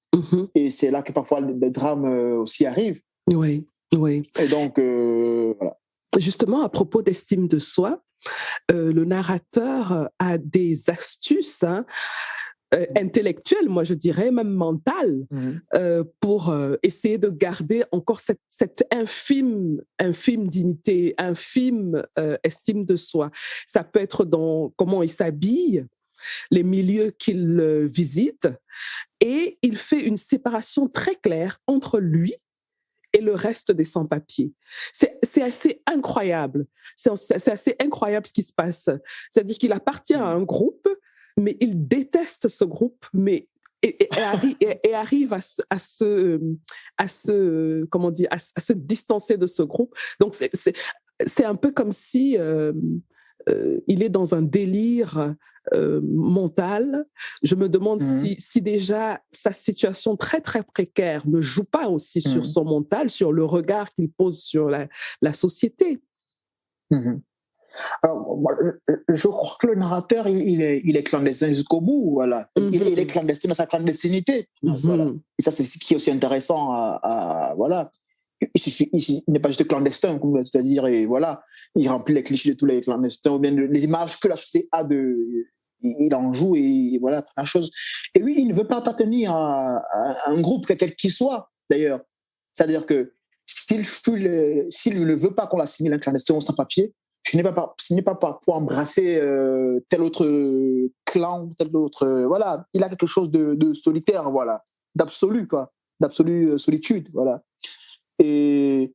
Et c'est là que parfois les drames aussi arrivent. Oui, oui. Et donc, voilà. Justement, à propos d'estime de soi, le narrateur a des astuces intellectuelles, moi je dirais, même mentales, pour essayer de garder encore cette infime dignité, infime estime de soi. Ça peut être dans comment il s'habille, les milieux qu'il visite, et il fait une séparation très claire entre lui et le reste des sans-papiers. C'est assez incroyable. C'est assez incroyable ce qui se passe. C'est-à-dire qu'il appartient à un groupe, mais il déteste ce groupe, mais et arrive à se distancer de ce groupe. Donc c'est un peu comme si il est dans un délire mental. Je me demande si déjà sa situation très très précaire ne joue pas aussi sur son mental, sur le regard qu'il pose sur la société. Alors, je crois que le narrateur, il est clandestin jusqu'au bout, voilà. Il est clandestin dans sa clandestinité, voilà. Et ça, c'est ce qui est aussi intéressant voilà. Il n'est pas juste clandestin, c'est-à-dire, et voilà, il remplit les clichés de tous les clandestins, ou bien les images que la société a il en joue, et voilà, première chose. Et oui, il ne veut pas appartenir à un groupe, quel qu'il soit, d'ailleurs. C'est-à-dire que s'il ne veut pas qu'on l'assimile à un clandestin ou sans-papier, ce n'est pas pour embrasser tel autre clan, tel autre... voilà, il a quelque chose de solitaire, voilà, d'absolu, quoi, d'absolue solitude, voilà. Et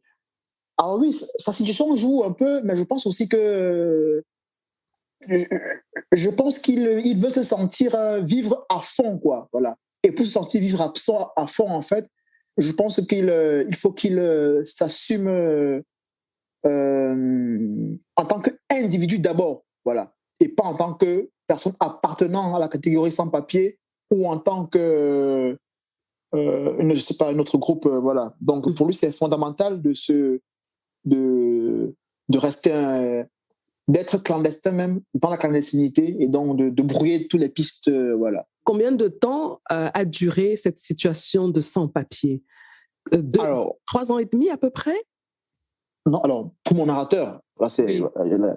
alors oui, sa situation joue un peu, mais je pense aussi que je pense qu'il veut se sentir vivre à fond, quoi, voilà. Et pour se sentir vivre à fond, en fait, je pense il faut qu'il s'assume en tant qu'individu d'abord, voilà, et pas en tant que personne appartenant à la catégorie sans-papier, ou en tant que je sais pas, un autre groupe, voilà. Donc pour lui, c'est fondamental de rester d'être clandestin, même dans la clandestinité, et donc de brouiller toutes les pistes, voilà. Combien de temps a duré cette situation de sans-papier? 3 ans et demi à peu près? Non, alors pour mon narrateur, là,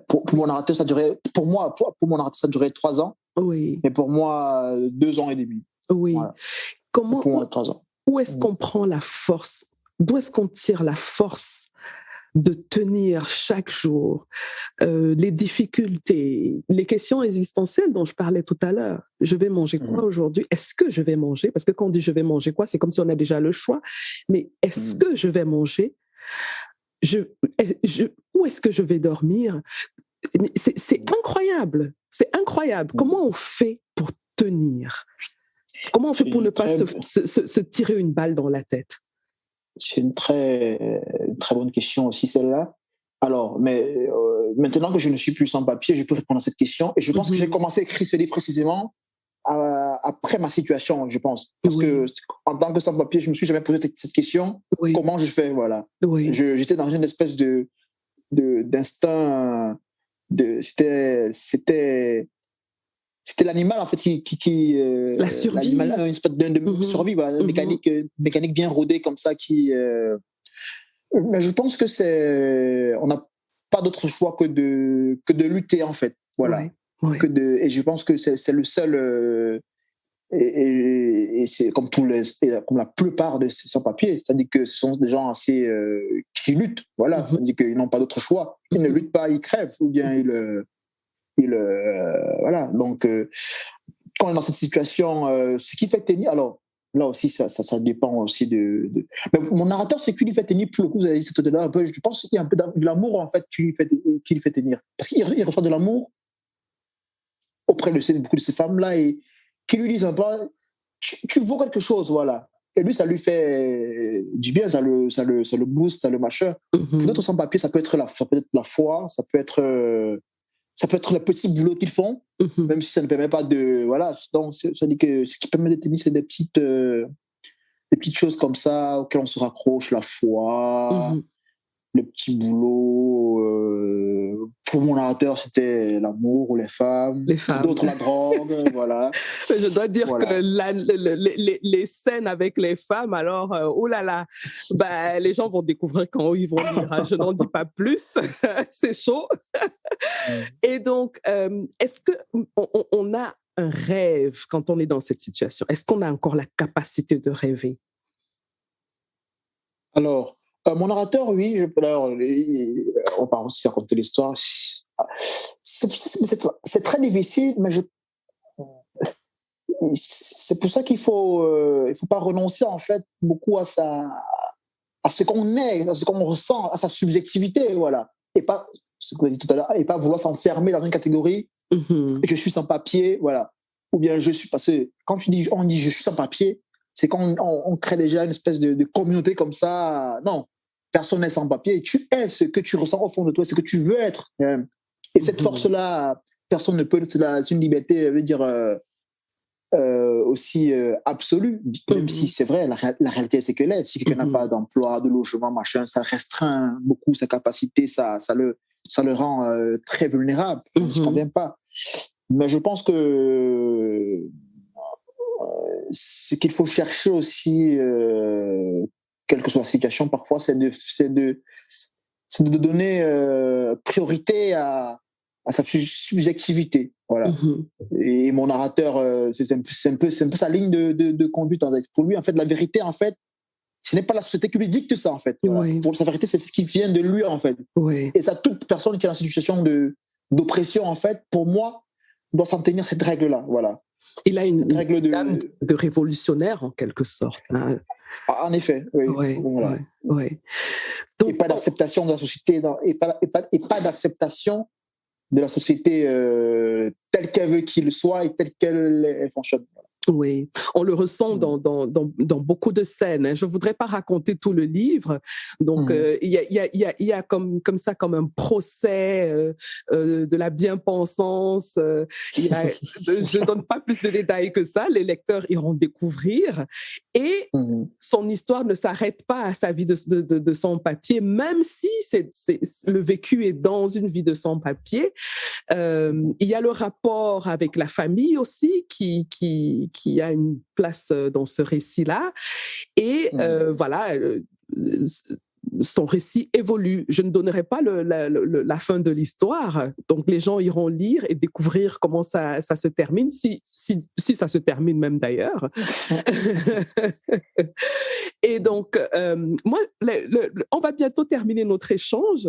pour mon narrateur, ça durait, pour mon narrateur, ça durait 3 ans. Oui. Mais pour moi, 2 ans et demi. Oui. Voilà. Comment, pour moi, 3 ans. Où est-ce qu'on prend la force? D'où est-ce qu'on tire la force de tenir chaque jour les difficultés, les questions existentielles dont je parlais tout à l'heure? Je vais manger quoi aujourd'hui? Est-ce que je vais manger? Parce que quand on dit je vais manger quoi, c'est comme si on a déjà le choix. Mais est-ce que je vais manger? Où est-ce que je vais dormir? C'est incroyable. C'est incroyable. Comment on fait pour tenir? Comment on fait pour ne pas se tirer une balle dans la tête? C'est une très bonne question aussi, celle-là. Alors, mais maintenant que je ne suis plus sans papier, je peux répondre à cette question. Et je pense que j'ai commencé à écrire ce livre précisément après ma situation, je pense. Parce que en tant que sans-papier, je ne me suis jamais posé cette question. Comment je fais, voilà. J'étais dans une espèce d'instinct. C'était l'animal, en fait, qui la survie. Une espèce de survie, voilà, mécanique bien rodée comme ça, mais je pense que on n'a pas d'autre choix que de lutter, en fait, voilà. Et je pense que c'est le seul, et c'est comme comme la plupart de ces sans-papiers, c'est-à-dire que ce sont des gens assez qui luttent, voilà, c'est-à-dire qu'ils n'ont pas d'autre choix, ils ne luttent pas, ils crèvent, ou bien Voilà. Donc, quand on est dans cette situation, ce qui fait tenir. Alors, là aussi, ça dépend aussi de. Mais mon narrateur, c'est qui lui fait tenir, pour le coup, vous avez dit cette là un peu. Je pense qu'il y a un peu de l'amour, en fait, qui lui fait tenir. Parce qu'il reçoit de l'amour auprès de beaucoup de ces femmes-là et qui lui disent un peu, tu vaux quelque chose, voilà. Et lui, ça lui fait du bien, ça le booste, ça le machin. Pour d'autres sans-papiers, ça peut être la foi, ça peut être le petit boulot qu'ils font, même si ça ne permet pas de... Voilà, donc ça dit que ce qui permet de tenir, c'est des petites choses comme ça auxquelles on se raccroche, la foi, le petit boulot. Pour mon narrateur, c'était l'amour ou les femmes. Pour d'autres, la drogue, voilà. Je dois dire que les scènes avec les femmes, alors, oh là là, les gens vont découvrir quand ils vont lire. Hein. Je n'en dis pas plus, c'est chaud. Et donc, est-ce qu'on a un rêve quand on est dans cette situation? Est-ce qu'on a encore la capacité de rêver? Alors, mon narrateur, oui. Alors, on va aussi raconter l'histoire. C'est très difficile, mais c'est pour ça qu'il faut pas renoncer en fait beaucoup à ce qu'on est, à ce qu'on ressent, à sa subjectivité, voilà. Et pas ce que vous avez dit tout à l'heure, et pas vouloir s'enfermer dans une catégorie. Je suis sans papier, voilà. Ou bien je suis, parce que quand on dit je suis sans papier, c'est quand on crée déjà une espèce de communauté comme ça. Non, personne n'est sans papier. Tu es ce que tu ressens au fond de toi, ce que tu veux être. Et cette force-là, personne ne peut. C'est une liberté, je veux dire, aussi absolue. Même si c'est vrai, la réalité, c'est que là, si quelqu'un n'a pas d'emploi, de logement, machin, ça restreint beaucoup sa capacité, ça le rend très vulnérable. Je ne conviens pas. Mais je pense que ce qu'il faut chercher aussi, quelle que soit la situation, parfois, c'est de donner priorité à sa subjectivité. Voilà. Et mon narrateur, c'est un peu sa ligne de conduite. Pour lui, en fait, la vérité, en fait, ce n'est pas la société qui lui dicte ça, en fait. Voilà. Pour sa vérité, c'est ce qui vient de lui, en fait. Et ça, toute personne qui est dans une situation d'oppression, en fait, pour moi, doit s'en tenir cette règle-là. Voilà. Il a une règle de révolutionnaire, en quelque sorte. Hein. En effet, oui. Voilà. Donc, et pas d'acceptation de la société, et pas d'acceptation de la société telle qu'elle veut qu'il soit et telle qu'elle fonctionne. Oui, on le ressent dans beaucoup de scènes. Hein. Je ne voudrais pas raconter tout le livre. Donc, il y a comme ça, comme un procès de la bien-pensance. Je ne donne pas plus de détails que ça. Les lecteurs iront découvrir. Et son histoire ne s'arrête pas à sa vie de sans-papier, même si le vécu est dans une vie de sans-papier. Il y a le rapport avec la famille aussi qui a une place dans ce récit-là. Et voilà, son récit évolue. Je ne donnerai pas la fin de l'histoire. Donc, les gens iront lire et découvrir comment ça se termine, si ça se termine même d'ailleurs. Et donc, moi, on va bientôt terminer notre échange.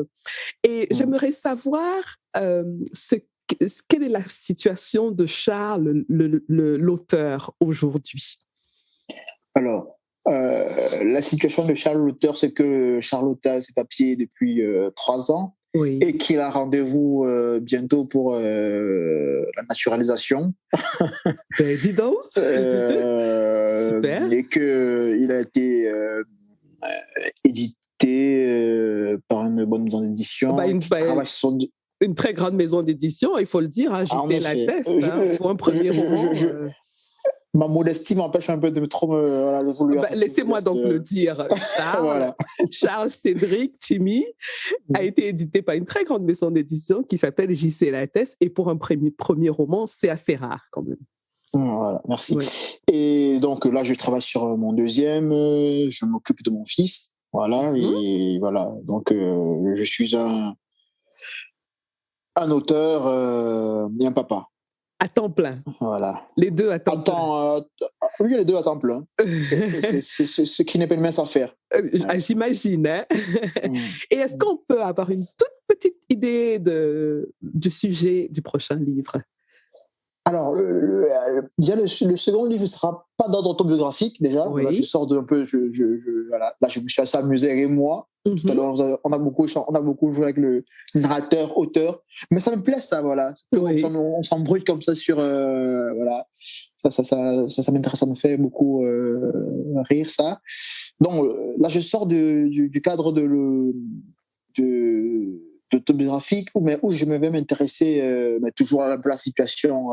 Et j'aimerais savoir quelle est la situation de Charles, l'auteur, aujourd'hui? Alors, la situation de Charles, l'auteur, c'est que Charles a ses papiers depuis 3 ans et qu'il a rendez-vous bientôt pour la naturalisation. Dis donc. Super. Et qu'il a été édité par une bonne maison d'édition. Une très grande maison d'édition, il faut le dire, hein, JC Lattès, pour un premier roman. Ma modestie m'empêche un peu de trop me vouloir. Laissez-moi donc le dire. Charles Cédric Timmy a été édité par une très grande maison d'édition qui s'appelle JC Lattès, et pour un premier roman, c'est assez rare quand même. Voilà, merci. Oui. Et donc là, je travaille sur mon deuxième, je m'occupe de mon fils, voilà, et voilà. Donc je suis un auteur et un papa. À temps plein. Voilà. Les deux à temps plein. Oui, les deux à temps plein. C'est ce qui n'est pas une mince affaire. J'imagine. Hein? Et est-ce qu'on peut avoir une toute petite idée du sujet du prochain livre? Alors, déjà, le second livre ne sera pas d'ordre autobiographique, déjà. Oui. Voilà, je sors de un peu, voilà. Là, je me suis assez amusé avec moi. Tout à l'heure, on a beaucoup joué avec le narrateur, auteur. Mais ça me plaît, ça, voilà. Oui. On s'embrouille comme ça sur... voilà. Ça m'intéresse, ça me fait beaucoup rire, ça. Donc, là, je sors du cadre d'autobiographique où je vais m'intéresser, mais toujours à la situation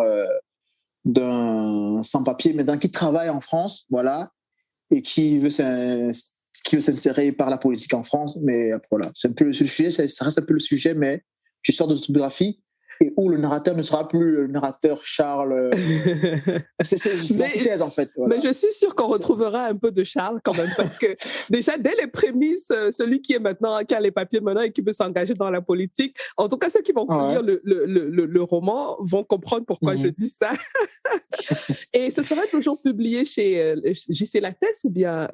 d'un sans-papier, mais d'un qui travaille en France, voilà, et qui veut s'insérer par la politique en France. Mais voilà, c'est un peu le sujet, ça reste un peu le sujet, mais je sors de l'autobiographie et où le narrateur ne sera plus le narrateur Charles. C'est l'antithèse, en fait. Voilà. Mais je suis sûre qu'on retrouvera un peu de Charles quand même, parce que déjà, dès les prémices, celui qui a les papiers maintenant et qui veut s'engager dans la politique, en tout cas, ceux qui vont lire le roman vont comprendre pourquoi je dis ça. Et ce sera toujours publié chez JC Lattès ou bien...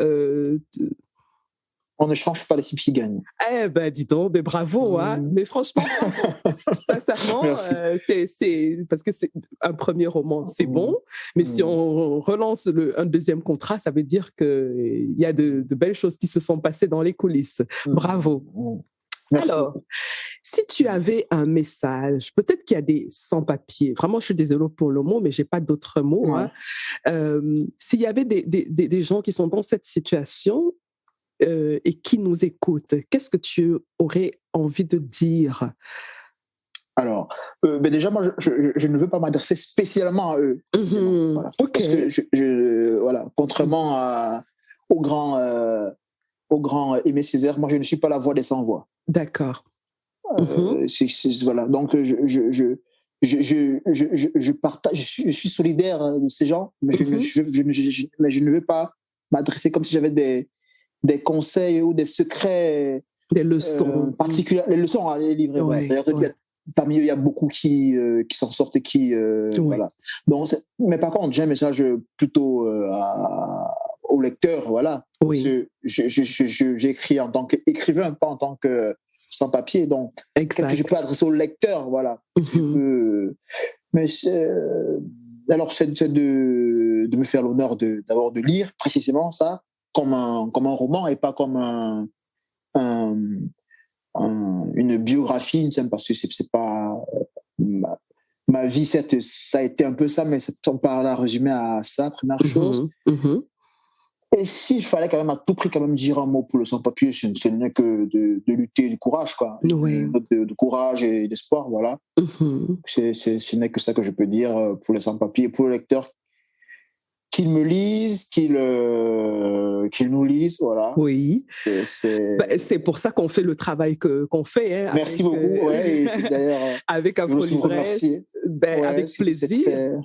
On ne change pas l'équipe qui gagne. Eh ben, dis donc, mais bravo, hein. Mais franchement, sincèrement, c'est parce que c'est un premier roman, c'est bon. Mais si on relance un deuxième contrat, ça veut dire qu'il y a de belles choses qui se sont passées dans les coulisses. Bravo. Merci. Alors, si tu avais un message, peut-être qu'il y a des sans-papiers, vraiment, je suis désolée pour le mot, mais je n'ai pas d'autres mots. Hein. S'il y avait des gens qui sont dans cette situation, et qui nous écoutent, qu'est-ce que tu aurais envie de dire? Alors, déjà, moi, je ne veux pas m'adresser spécialement à eux. Voilà. Okay. Parce que, voilà, contrairement au grand Aimé Césaire, moi, je ne suis pas la voix des sans-voix. D'accord. Voilà. Donc, je partage, je suis solidaire de ces gens, mais je ne veux pas m'adresser comme si j'avais des conseils ou des secrets, des leçons particulières, les leçons à les livrer. Ouais. D'ailleurs, parmi eux, il y a beaucoup qui s'en sortent et qui voilà. Donc, mais par contre, j'ai un message plutôt au lecteur, voilà. Oui. J'écris en tant qu'écrivain, pas en tant que sans-papier. Donc, qu'est-ce que je peux adresser au lecteur, voilà. Mais alors, c'est de me faire l'honneur d'abord de lire précisément ça, comme un roman et pas comme une biographie, parce que c'est pas ma vie, ça a été un peu ça, mais on parle à résumer à ça, première chose. Et s'il fallait quand même à tout prix quand même dire un mot pour le sans-papier, ce n'est que de lutter du courage, quoi. De courage et d'espoir, voilà. Ce n'est que ça que je peux dire pour les sans-papiers, pour le lecteur. Qu'ils me lisent, qu'ils nous lisent, voilà. Oui. C'est pour ça qu'on fait le travail qu'on fait. Hein, merci beaucoup. Et c'est d'ailleurs, avec Afrolivresse. Avec plaisir.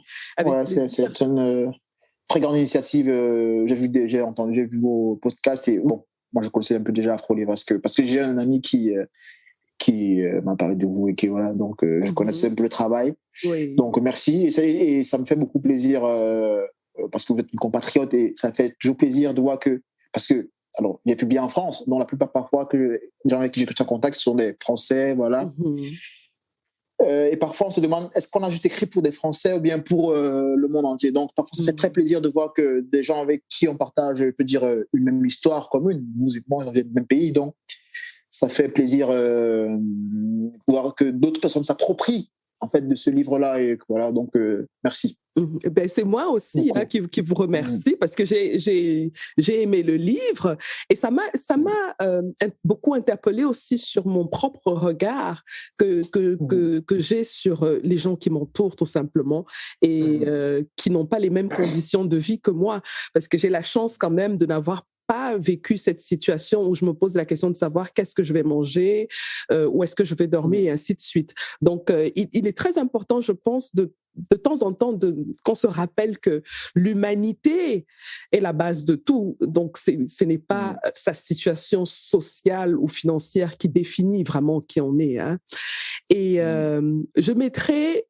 C'est une très grande initiative. J'ai vu vos podcasts et bon, moi je connaissais un peu déjà Afrolivresse parce que j'ai un ami qui m'a parlé de vous et qui voilà, donc je connaissais un peu le travail. Oui. Donc merci et ça me fait beaucoup plaisir. Parce que vous êtes une compatriote et ça fait toujours plaisir de voir que, parce que, alors, il est publié en France, dont la plupart parfois que les gens avec qui j'ai plus en contact ce sont des Français, voilà. Et parfois on se demande, est-ce qu'on a juste écrit pour des Français ou bien pour le monde entier? Donc parfois ça fait très plaisir de voir que des gens avec qui on partage, je peux dire, une même histoire commune, vous et moi, on vient du même pays, donc ça fait plaisir de voir que d'autres personnes s'approprient en fait de ce livre-là et voilà, donc merci. C'est moi aussi qui vous remercie parce que j'ai aimé le livre et ça m'a beaucoup interpellée aussi sur mon propre regard que j'ai sur les gens qui m'entourent tout simplement et qui n'ont pas les mêmes conditions de vie que moi, parce que j'ai la chance quand même de n'avoir pas vécu cette situation où je me pose la question de savoir qu'est-ce que je vais manger, où est-ce que je vais dormir et ainsi de suite. Donc, il est très important, je pense, de temps en temps, qu'on se rappelle que l'humanité est la base de tout. Donc, ce n'est pas sa situation sociale ou financière qui définit vraiment qui on est. Hein. Et je mettrai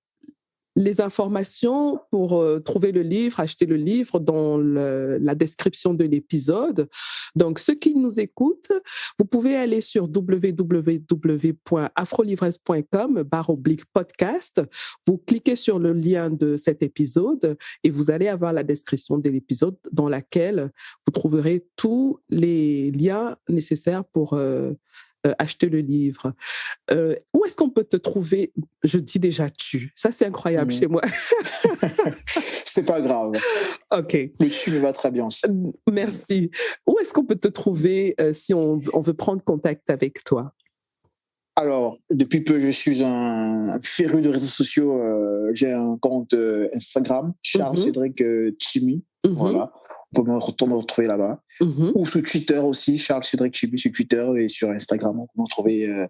les informations pour trouver le livre, acheter le livre dans la description de l'épisode. Donc, ceux qui nous écoutent, vous pouvez aller sur www.afrolivresse.com/podcast. Vous cliquez sur le lien de cet épisode et vous allez avoir la description de l'épisode dans laquelle vous trouverez tous les liens nécessaires pour acheter le livre. Où est-ce qu'on peut te trouver? Je dis déjà tu. Ça, c'est incroyable chez moi. C'est pas grave. OK. Le tu me va très bien aussi. Merci. Où est-ce qu'on peut te trouver si on veut prendre contact avec toi? Alors, depuis peu, je suis un féru de réseaux sociaux. J'ai un compte Instagram, Charles Cédric Chimi. Voilà. On peut me retrouver là-bas. Ou sur Twitter aussi, Charles Cédric Chimi sur Twitter et sur Instagram. On peut me retrouver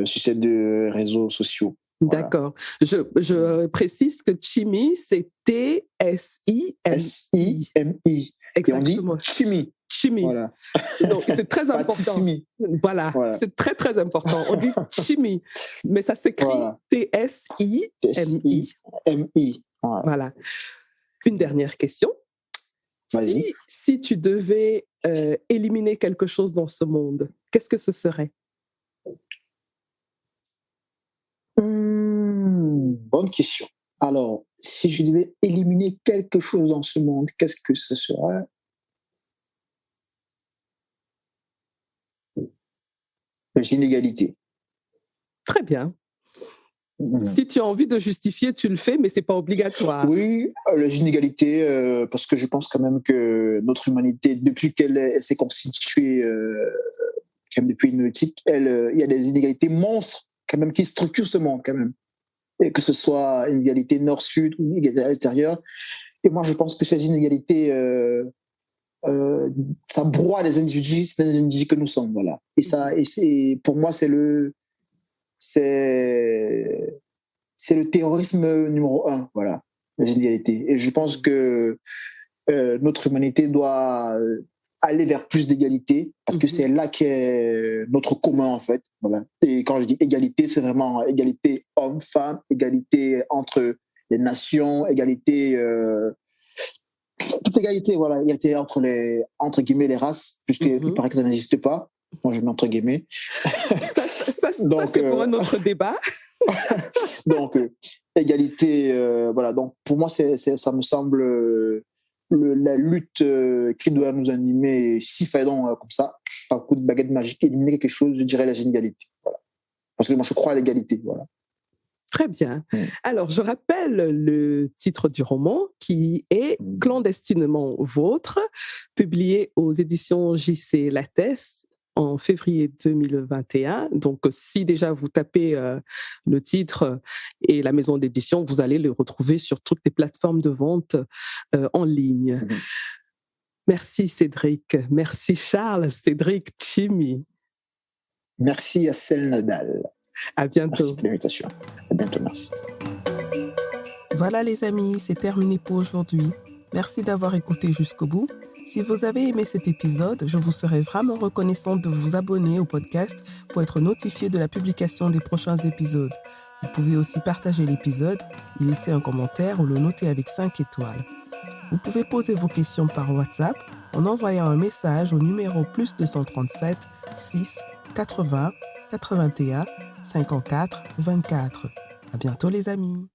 sur ces deux réseaux sociaux. Voilà. D'accord. Je précise que Chimi, c'est T-S-I-M-I. S-I-M-I. Exactement. Et on dit Chimi. Chimi. Voilà. Donc, c'est très important. Voilà. C'est très, très important. On dit Chimi, mais ça s'écrit T-S-I-M-I. T-S-I-M-I. Voilà. Une dernière question. Si tu devais éliminer quelque chose dans ce monde, qu'est-ce que ce serait? Bonne question. Alors, si je devais éliminer quelque chose dans ce monde, qu'est-ce que ce serait? Les inégalités. Très bien. Si tu as envie de justifier, tu le fais, mais c'est pas obligatoire. Oui, les inégalités, parce que je pense quand même que notre humanité, depuis qu'elle s'est constituée, quand même depuis une éthique, il y a des inégalités monstres quand même qui structurent ce monde quand même. Et que ce soit inégalité nord-sud ou inégalité à l'extérieur. Et moi, je pense que ces inégalités, ça broie les individus que nous sommes, voilà. Et pour moi, c'est le terrorisme numéro 1, voilà, les inégalités. Et je pense que notre humanité doit aller vers plus d'égalité, parce que c'est là qu'est notre commun, en fait. Voilà. Et quand je dis égalité, c'est vraiment égalité homme-femme, égalité entre les nations, égalité... toute égalité, voilà, égalité entre guillemets les races, puisqu'il paraît que ça n'existe pas. Moi, je mets entre guillemets. Donc, ça, c'est pour un autre débat. Donc, égalité, voilà. Donc, pour moi, ça me semble la lutte qui doit nous animer. S'il fallait donc, comme ça, par coup de baguette magique, éliminer quelque chose, je dirais les inégalités. Voilà. Parce que moi, je crois à l'égalité. Voilà. Très bien. Alors, je rappelle le titre du roman qui est Clandestinement vôtre, publié aux éditions JC Lattès en février 2021. Donc, si déjà vous tapez le titre et la maison d'édition, vous allez le retrouver sur toutes les plateformes de vente en ligne. Merci Cédric. Merci Charles. Cédric Chimi. Merci Assel Nadal. À bientôt. Merci de l'invitation. À bientôt, merci. Voilà les amis, c'est terminé pour aujourd'hui. Merci d'avoir écouté jusqu'au bout. Si vous avez aimé cet épisode, je vous serais vraiment reconnaissante de vous abonner au podcast pour être notifié de la publication des prochains épisodes. Vous pouvez aussi partager l'épisode, y laisser un commentaire ou le noter avec 5 étoiles. Vous pouvez poser vos questions par WhatsApp en envoyant un message au numéro +237 6 80 81 54 24. À bientôt les amis.